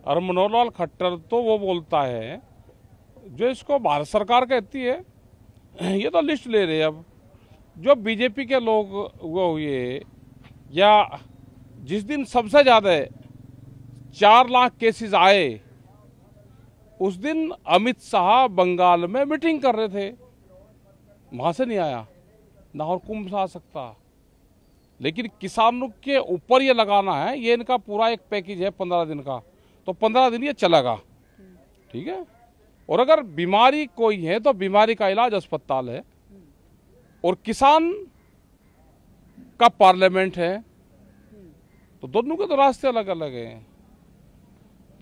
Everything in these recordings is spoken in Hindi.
और मनोहर लाल खट्टर तो वो बोलता है जो इसको भारत सरकार कहती है। ये तो लिस्ट ले रहे हैं अब जो बीजेपी के लोग वो हुए, या जिस दिन सबसे ज़्यादा 4 लाख केसेस आए उस दिन अमित शाह बंगाल में मीटिंग कर रहे थे, वहाँ से नहीं आया, ना और कुंभ से आ सकता। लेकिन किसानों के ऊपर ये लगाना है, ये इनका पूरा एक पैकेज है 15 दिन का, तो 15 दिन ये चलेगा, ठीक है। और अगर बीमारी कोई है तो बीमारी का इलाज अस्पताल है, और किसान का पार्लियामेंट है, तो दोनों के तो रास्ते अलग अलग हैं।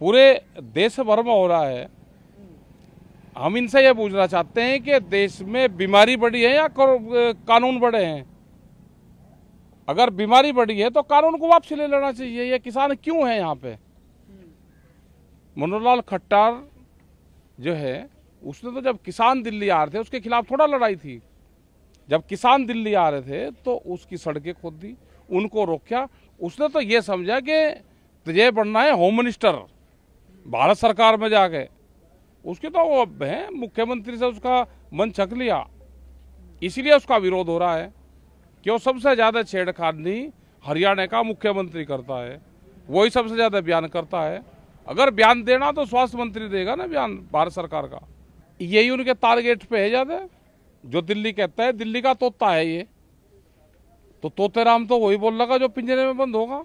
पूरे देश भर में हो रहा है। हम इनसे ये पूछना चाहते हैं कि देश में बीमारी बढ़ी है या कानून बढ़े हैं। अगर बीमारी बढ़ी है तो कानून को वापसी ले लेना चाहिए। ये किसान क्यों है यहाँ पे? मनोहर लाल खट्टर जो है उसने तो जब किसान दिल्ली आ रहे थे उसके खिलाफ थोड़ा लड़ाई थी। जब किसान दिल्ली आ रहे थे तो उसकी सड़कें खोद दी, उनको रोका। उसने तो ये समझा कि तुझे बनना है होम मिनिस्टर भारत सरकार में जाके। उसके तो वो है मुख्यमंत्री से उसका मन छक लिया, इसीलिए उसका विरोध हो रहा है। क्यों? सबसे ज़्यादा छेड़खानी हरियाणा का मुख्यमंत्री करता है, वही सबसे ज़्यादा बयान करता है। अगर बयान देना तो स्वास्थ्य मंत्री देगा ना बयान भारत सरकार का। यही उनके टारगेट पे है ज़्यादा। जो दिल्ली कहता है, दिल्ली का तोता है ये, तो तोते राम तो वही बोल लगा जो पिंजरे में बंद होगा।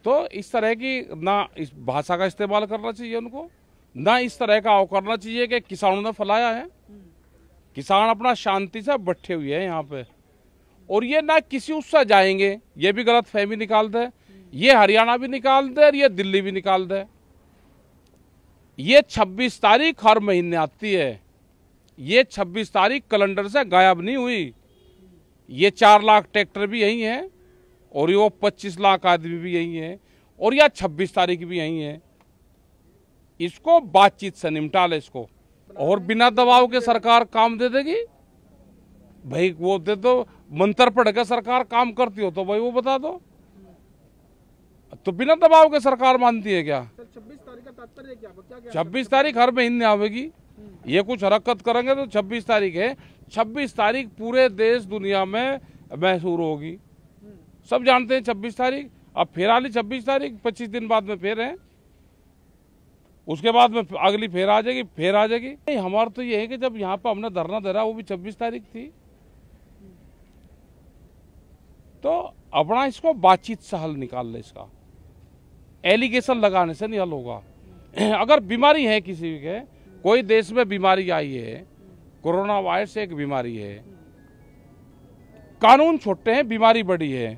तो इस तरह की ना इस भाषा का इस्तेमाल करना चाहिए उनको, ना इस तरह का वो करना चाहिए कि किसानों ने फैलाया है। किसान अपना शांति से बैठे हुए हैं यहाँ पे, और ये ना किसी उससे जाएंगे, ये भी गलत फहमी निकाल दे, ये हरियाणा भी निकाल दे और ये दिल्ली भी निकाल दे। ये 26 तारीख हर महीने आती है, ये 26 तारीख कैलेंडर से गायब नहीं हुई। ये 4 लाख ट्रैक्टर भी यही है, और ये 25 लाख आदमी भी यही है, और यह 26 तारीख भी यही है। इसको बातचीत से निपटा ले इसको, और बिना दबाव के सरकार काम दे देगी। भाई वो दे दो, मंत्र पढ़ के सरकार काम करती हो तो भाई वो बता दो। तो बिना दबाव के सरकार मानती है क्या? 26 तारीख का तात्पर्य क्या? 26 तारीख हर महीने आवेगी। ये कुछ हरकत करेंगे तो 26 तारीख है। 26 तारीख पूरे देश दुनिया में महसूर होगी, सब जानते हैं 26 तारीख। अब फिर आली 26 तारीख, 25 दिन बाद में फिर है, उसके बाद में अगली फिर आ जाएगी, फिर आ जाएगी। नहीं, हमारा तो ये है कि जब यहाँ पर हमने धरना दे रहा वो भी 26 तारीख थी। तो अपना इसको बातचीत से हल निकाल ले, इसका एलिगेशन लगाने से नहीं हल होगा। अगर बीमारी है किसी के, कोई देश में बीमारी आई है, कोरोना वायरस एक बीमारी है, कानून छोटे हैं, बीमारी बड़ी है,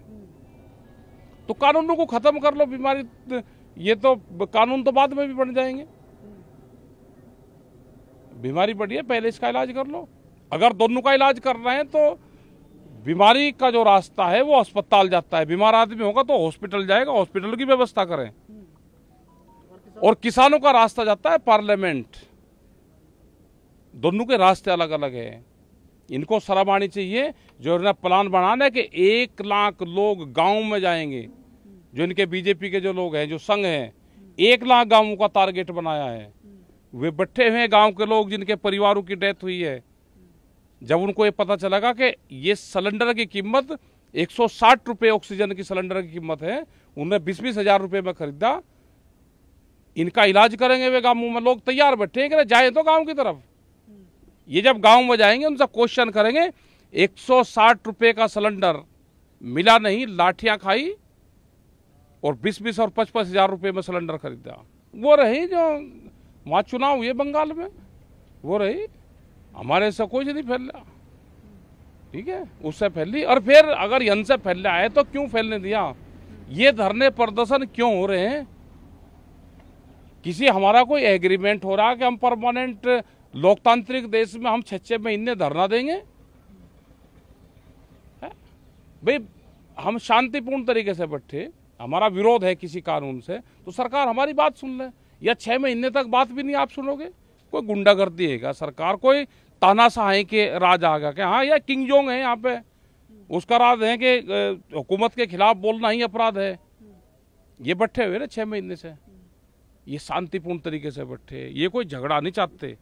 तो कानूनों को खत्म कर लो। बीमारी ये तो कानून तो बाद में भी बन जाएंगे। बीमारी बढ़ी है, पहले इसका इलाज कर लो। अगर दोनों का इलाज कर रहे हैं तो बीमारी का जो रास्ता है वो अस्पताल जाता है। बीमार आदमी होगा तो हॉस्पिटल जाएगा, हॉस्पिटल की व्यवस्था करें। और किसानों का रास्ता जाता है पार्लियामेंट। दोनों के रास्ते अलग अलग हैं। इनको शर्म आनी चाहिए जो इन्हें प्लान बनाना है कि 1 लाख लोग गांव में जाएंगे। जो इनके बीजेपी के जो लोग हैं, जो संघ हैं, 1 लाख गांवों का टारगेट बनाया है। वे बैठे हुए गांव के लोग जिनके परिवारों की डेथ हुई है, जब उनको ये पता चलेगा कि ये सिलेंडर की कीमत 160 रुपये ऑक्सीजन की सिलेंडर की कीमत है, उन्हें 20-20 हजार रुपये में खरीदा, इनका इलाज करेंगे वे गांवों में। लोग तैयार बैठे हैं कि जाए तो गांव की तरफ। ये जब गांव में जाएंगे उनसे क्वेश्चन करेंगे, 160 रुपये का सिलेंडर मिला नहीं, लाठियां खाई और 20-20 और 25 हजार रुपये में सिलेंडर खरीदा। वो रही जो वहाँ चुनाव हुए बंगाल में, वो रही। हमारे से कुछ नहीं फैल रहा, ठीक है, उससे फैली। और फिर अगर इनसे फैल रहा है तो क्यों फैलने दिया? ये धरने प्रदर्शन क्यों हो रहे हैं? किसी हमारा कोई एग्रीमेंट हो रहा है कि हम परमानेंट लोकतांत्रिक देश में हम 6 महीने धरना देंगे? भाई हम शांतिपूर्ण तरीके से बैठे, हमारा विरोध है किसी कानून से, तो सरकार हमारी बात सुन ले। या 6 महीने तक बात भी नहीं आप सुनोगे? कोई गुंडागर्दी है क्या सरकार? कोई तानाशाही के राज आ गया क्या? हाँ, या किंग जोंग है यहाँ पे, उसका राज है कि हुकूमत के खिलाफ बोलना ही अपराध है। ये बैठे हुए ना 6 महीने से, ये शांतिपूर्ण तरीके से बैठे, ये कोई झगड़ा नहीं चाहते।